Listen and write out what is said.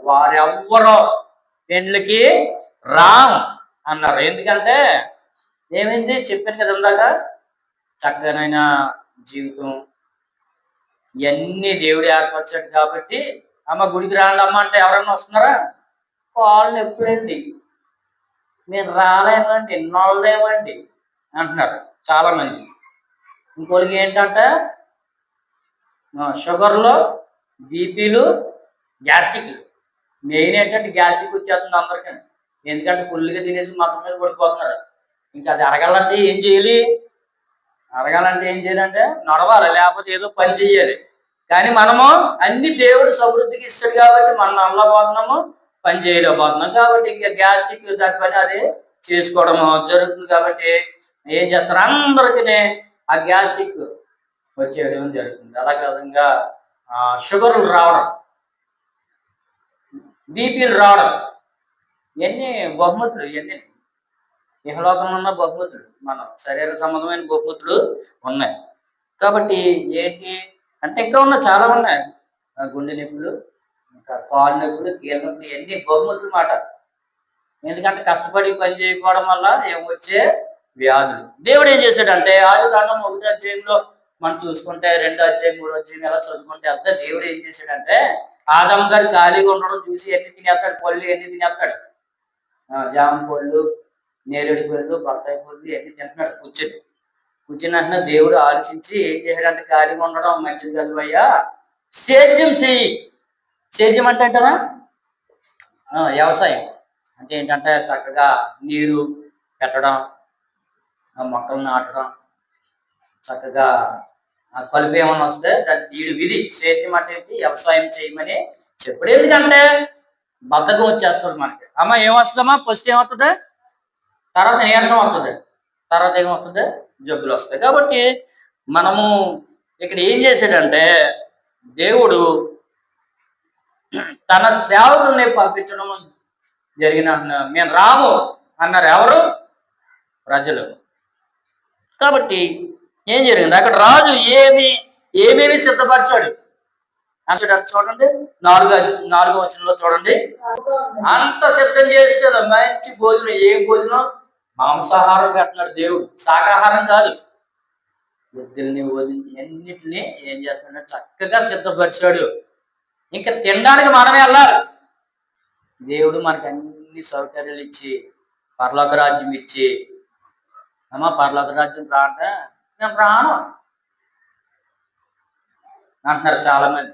వారెవ్వరూ పెండ్లికి రాము అన్నారు. ఎందుకంటే ఏమైంది చెప్పాను కదా ఇందాక, చక్కనైన జీవితం ఇవన్నీ దేవుడు ఏర్పరిచాడు కాబట్టి అమ్మ గుడికి రాండి అమ్మ అంటే ఎవరన్నా వస్తున్నారా? కాళ్ళు ఎప్పుడండి, మీరు రాలేమండి, ఎన్నోళ్ళేమండి అంటున్నారు చాలా మంది. ఇంకోళ్ళకి ఏంటంటే షుగర్లు, బీపీలు, గ్యాస్ట్రిక్లు. మెయిన్ ఏంటంటే గ్యాస్ట్రిక్ వచ్చేస్తుంది అందరికీ. ఎందుకంటే ఫుల్గా తినేసి మొత్తం మీద పడిపోతున్నారు. ఇంకా అది అరగాలంటే ఏం చేయాలి? అరగాలంటే ఏం చేయాలంటే నడవాలి, లేకపోతే ఏదో పని చేయాలి. కానీ మనము అన్ని దేవుడు సమృద్ధికి ఇస్తాడు కాబట్టి మనం నడవలేకపోతున్నాము, పని చేయలేకపోతున్నాం. కాబట్టి ఇంకా గ్యాస్ట్రిక్ దాని పని అది చేసుకోవడము జరుగుతుంది. కాబట్టి ఏం చేస్తారు, అందరికీ ఆ గ్యాస్ట్రిక్ వచ్చేయడం జరుగుతుంది. అలాగే విధంగా షుగర్లు రావడం, బీపీలు రావడం, ఇవన్నీ బహుమతులు. ఇవన్నీ ఇహలోకంలో ఉన్న బహుమతులు, మన శరీర సంబంధమైన బహుమతులు ఉన్నాయి. కాబట్టి ఏంటి అంటే ఇంకా ఉన్నాయి, చాలా ఉన్నాయి. గుండె నొప్పులు, ఇంకా కాళ్ళు నొప్పులు, కీళ్ళ నొప్పులు, ఇవన్నీ బహుమతులు మాట. ఎందుకంటే కష్టపడి పని చేయకపోవడం వల్ల ఏమొచ్చే వ్యాధులు. దేవుడు ఏం చేశాడంటే ఆదికాండం 1వ అధ్యాయంలో మనం చూసుకుంటే 2వ అధ్యాయం 3వ అధ్యాయం ఎలా చదువుకుంటే అంతా దేవుడు ఏం చేశాడంటే ఆదాము గారు ఖాళీగా ఉండడం చూసి ఎన్ని తినేస్తాడు, పళ్ళు ఎన్ని తినేస్తాడు, జామ పళ్ళు, నేరేడు పళ్ళు, బత్తాయి పళ్ళు ఎన్ని తింటున్నాడు కూర్చుని దేవుడు ఆలోచించి ఏం చేశాడంటే ఖాళీగా ఉండడం మంచిది కాదు అయ్యా, సేద్యం చెయ్యి. సేద్యం అంటే ఏంటన్నా వ్యవసాయం అంటే ఏంటంటే చక్కగా నీరు పెట్టడం, మొక్కలు నాటడం, చక్కగా కలుపు ఏమన్నా వస్తే దాన్ని తీడు విధి. సేద్యం అంటే ఏంటి? వ్యవసాయం చేయమని చెప్పాడు. ఎందుకంటే బద్ధకం వచ్చేస్తుంది మనకి. అమ్మ ఏమొస్తుందమ్మా? ఫస్ట్ ఏమవుతుంది, తర్వాత నీరసం వస్తుంది, తర్వాత ఏమవుతుంది, జబ్బులు వస్తాయి. కాబట్టి మనము ఇక్కడ ఏం చేశాడంటే దేవుడు తన సేవకుల్ని పంపించడం జరిగిన. మేము రాము అన్నారు ఎవరు? ప్రజలు. కాబట్టి ఏం జరిగింది అక్కడ? రాజు ఏమేమి సిద్ధపరిచాడు అంటే చూడండి, 4వ వచనంలో చూడండి. అంత సిద్ధం చేస్తాడు, మంచి భోజనం. ఏ భోజనం? మాంసాహారం పెట్టినాడు దేవుడు, శాకాహారం కాదు. వృద్ధుల్ని వదిలి అన్నిటిని ఏం చేస్తున్నాడు? చక్కగా సిద్ధపరిచాడు. ఇంకా తినడానికి మనమే వెళ్ళాలి. దేవుడు మనకి అన్ని సౌకర్యాలు ఇచ్చి పరలోక రాజ్యం ఇచ్చి, అమ్మ పరలోక రాజ్యం రా అంటే నేను రాను అంటున్నారు చాలా మంది.